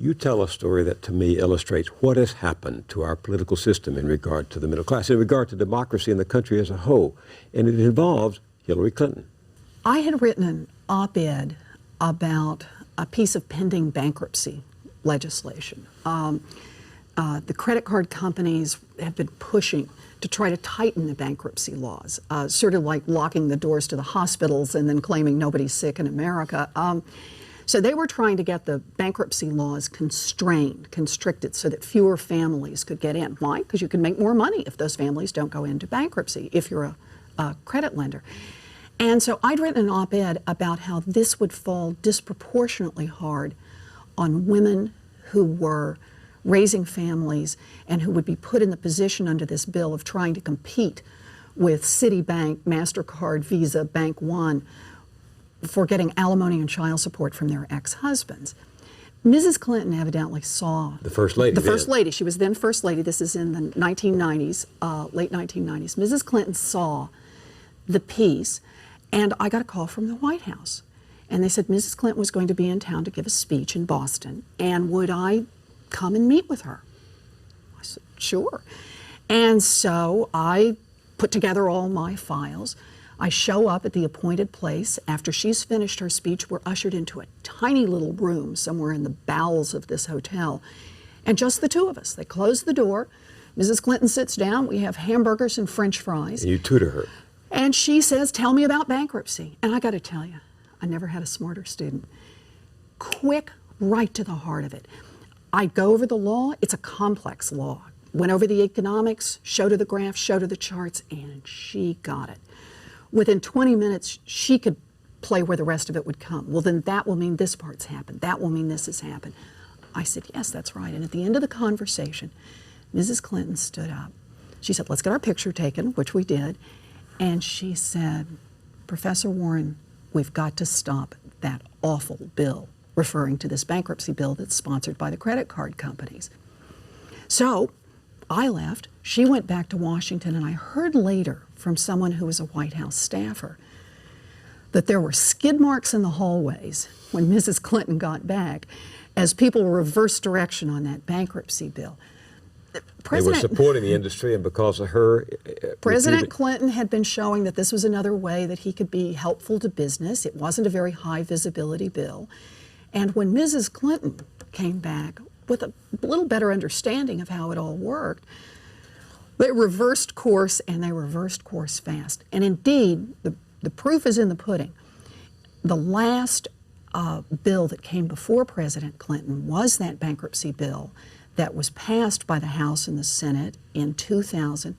You tell a story that to me illustrates what has happened to our political system in regard to the middle class, in regard to democracy in the country as a whole, and it involves Hillary Clinton. I had written an op-ed about a piece of pending bankruptcy legislation. The credit card companies have been pushing to try to tighten the bankruptcy laws, sort of like locking the doors to the hospitals and then claiming nobody's sick in America. So they were trying to get the bankruptcy laws constricted, so that fewer families could get in. Why? Because you can make more money if those families don't go into bankruptcy, if you're a credit lender. And so I'd written an op-ed about how this would fall disproportionately hard on women who were raising families and who would be put in the position under this bill of trying to compete with Citibank, MasterCard, Visa, Bank One for getting alimony and child support from their ex-husbands. Mrs. Clinton evidently saw the First Lady. The First Lady. She was then First Lady. This is in the 1990s, late 1990s. Mrs. Clinton saw the piece, and I got a call from the White House. And they said Mrs. Clinton was going to be in town to give a speech in Boston, and would I come and meet with her? I said, sure. And so I put together all my files. I show up at the appointed place. After she's finished her speech, we're ushered into a tiny little room somewhere in the bowels of this hotel, and just the two of us. They close the door. Mrs. Clinton sits down. We have hamburgers and French fries. And you tutor her. And she says, tell me about bankruptcy. And I got to tell you, I never had a smarter student. Quick, right to the heart of it. I go over the law. It's a complex law. Went over the economics, showed her the graphs, showed her the charts, and she got it. Within 20 minutes, she could play where the rest of it would come. Well, then that will mean this part's happened. That will mean this has happened. I said, yes, that's right. And at the end of the conversation, Mrs. Clinton stood up. She said, let's get our picture taken, which we did. And she said, Professor Warren, we've got to stop that awful bill, referring to this bankruptcy bill that's sponsored by the credit card companies. So I left. She went back to Washington, and I heard later from someone who was a White House staffer that there were skid marks in the hallways when Mrs. Clinton got back as people reversed direction on that bankruptcy bill. They were supporting the industry, and because of her... President Clinton had been showing that this was another way that he could be helpful to business. It wasn't a very high visibility bill. And when Mrs. Clinton came back with a little better understanding of how it all worked, they reversed course, and they reversed course fast. And indeed, the proof is in the pudding. The last bill that came before President Clinton was that bankruptcy bill that was passed by the House and the Senate in 2000,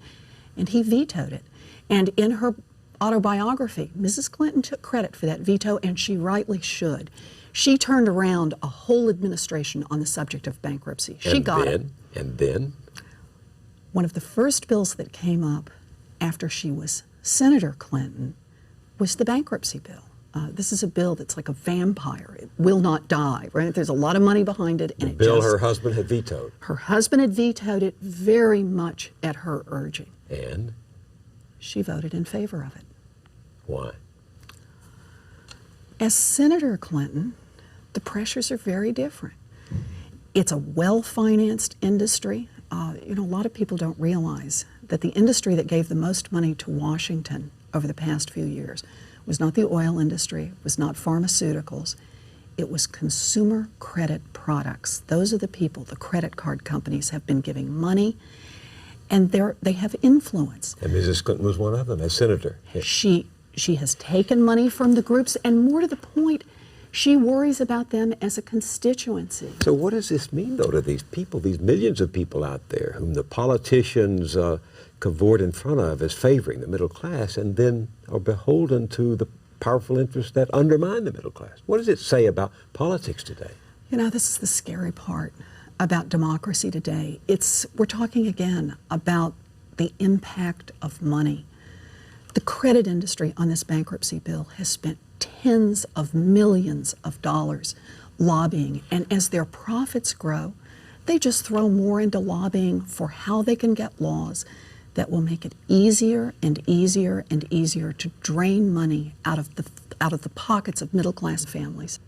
and he vetoed it. And in her autobiography, Mrs. Clinton took credit for that veto, and she rightly should. She turned around a whole administration on the subject of bankruptcy. She got it. And then? One of the first bills that came up after she was Senator Clinton was the bankruptcy bill. This is a bill that's like a vampire. It will not die, right? There's a lot of money behind it. And the bill her husband had vetoed. Her husband had vetoed it very much at her urging. And? She voted in favor of it. Why? As Senator Clinton, the pressures are very different. It's a well-financed industry. You know, a lot of people don't realize that the industry that gave the most money to Washington over the past few years was not the oil industry, was not pharmaceuticals. It was consumer credit products. Those are the people, the credit card companies have been giving money, and they have influence. And Mrs. Clinton was one of them, as senator. Yeah. She has taken money from the groups, and more to the point, she worries about them as a constituency. So what does this mean, though, to these people, these millions of people out there whom the politicians cavort in front of as favoring the middle class, and then are beholden to the powerful interests that undermine the middle class? What does it say about politics today? You know, this is the scary part about democracy today. We're talking again about the impact of money. The credit industry on this bankruptcy bill has spent tens of millions of dollars lobbying, and as their profits grow, they just throw more into lobbying for how they can get laws that will make it easier and easier and easier to drain money out of the pockets of middle-class families.